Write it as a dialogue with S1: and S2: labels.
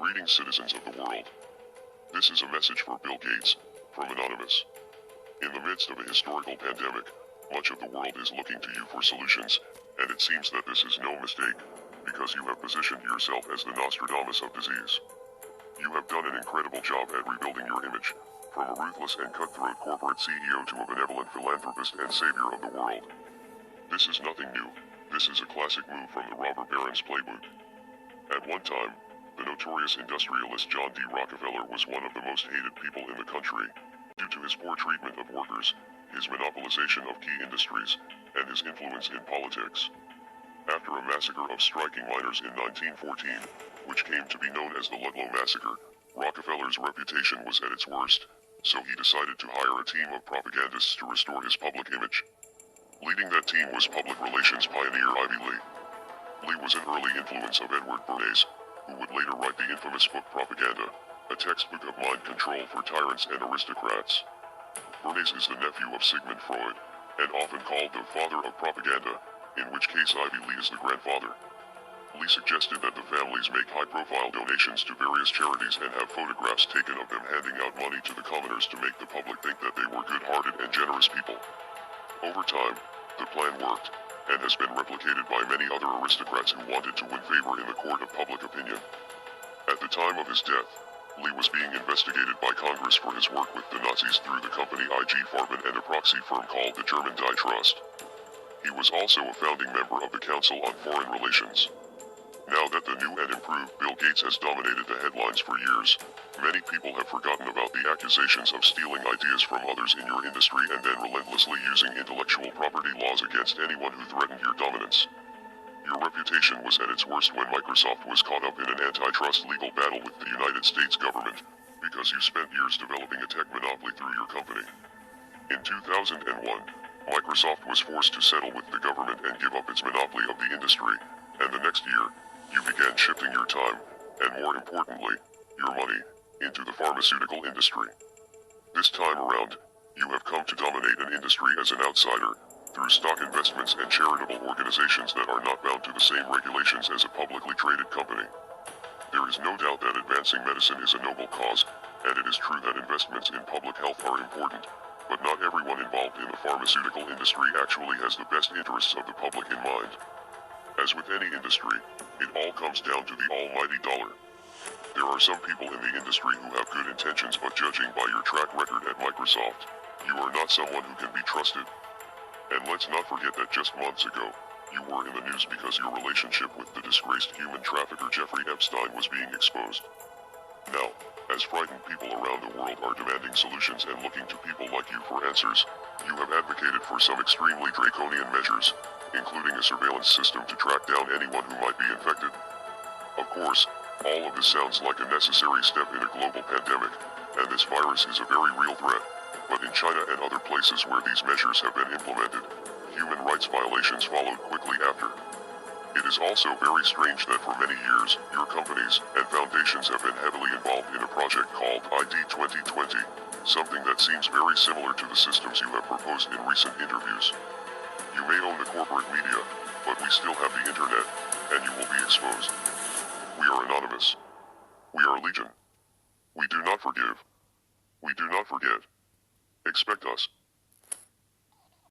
S1: Greetings, citizens of the world. This is a message for Bill Gates, from Anonymous. In the midst of a historical pandemic, much of the world is looking to you for solutions, and it seems that this is no mistake, because you have positioned yourself as the Nostradamus of disease. You have done an incredible job at rebuilding your image, from a ruthless and cutthroat corporate CEO to a benevolent philanthropist and savior of the world. This is nothing new. This is a classic move from the robber baron's playbook. At one time, the notorious industrialist John D. Rockefeller was one of the most hated people in the country, due to his poor treatment of workers, his monopolization of key industries, and his influence in politics. After a massacre of striking miners in 1914, which came to be known as the Ludlow Massacre, Rockefeller's reputation was at its worst, so he decided to hire a team of propagandists to restore his public image. Leading that team was public relations pioneer Ivy Lee. Lee was an early influence of Edward Bernays, who would later write the infamous book Propaganda, a textbook of mind control for tyrants and aristocrats. Bernays is the nephew of Sigmund Freud, and often called the father of propaganda, in which case Ivy Lee is the grandfather. Lee suggested that the families make high-profile donations to various charities and have photographs taken of them handing out money to the commoners to make the public think that they were good-hearted and generous people. Over time, the plan worked, and has been replicated by many other aristocrats who wanted to win favor in the court of public opinion. At the time of his death, Lee was being investigated by Congress for his work with the Nazis through the company IG Farben and a proxy firm called the German Die Trust. He was also a founding member of the Council on Foreign Relations. Now that the new and improved Bill Gates has dominated the headlines for years, many people have forgotten about the accusations of stealing ideas from others in your industry and then relentlessly using intellectual property laws against anyone who threatened your dominance. Your reputation was at its worst when Microsoft was caught up in an antitrust legal battle with the United States government, because you spent years developing a tech monopoly through your company. In 2001, Microsoft was forced to settle with the government and give up its monopoly of the industry, and the next year, you began shifting your time, and more importantly, your money, into the pharmaceutical industry. This time around, you have come to dominate an industry as an outsider, through stock investments and charitable organizations that are not bound to the same regulations as a publicly traded company. There is no doubt that advancing medicine is a noble cause, and it is true that investments in public health are important, but not everyone involved in the pharmaceutical industry actually has the best interests of the public in mind. As with any industry, it all comes down to the almighty dollar. There are some people in the industry who have good intentions, but judging by your track record at Microsoft, you are not someone who can be trusted. And let's not forget that just months ago, you were in the news because your relationship with the disgraced human trafficker Jeffrey Epstein was being exposed. Now, as frightened people around the world are demanding solutions and looking to people like you for answers, you have advocated for some extremely draconian measures, including a surveillance system to track down anyone who might be infected. Of course, all of this sounds like a necessary step in a global pandemic, and this virus is a very real threat, but in China and other places where these measures have been implemented, human rights violations followed quickly after. It is also very strange that for many years, your companies and foundations have been heavily involved in a project called ID 2020, something that seems very similar to the systems you have proposed in recent interviews. You may own the corporate media, but we still have the internet, and you will be exposed. We are anonymous. We are legion. We do not forgive. We do not forget. Expect us.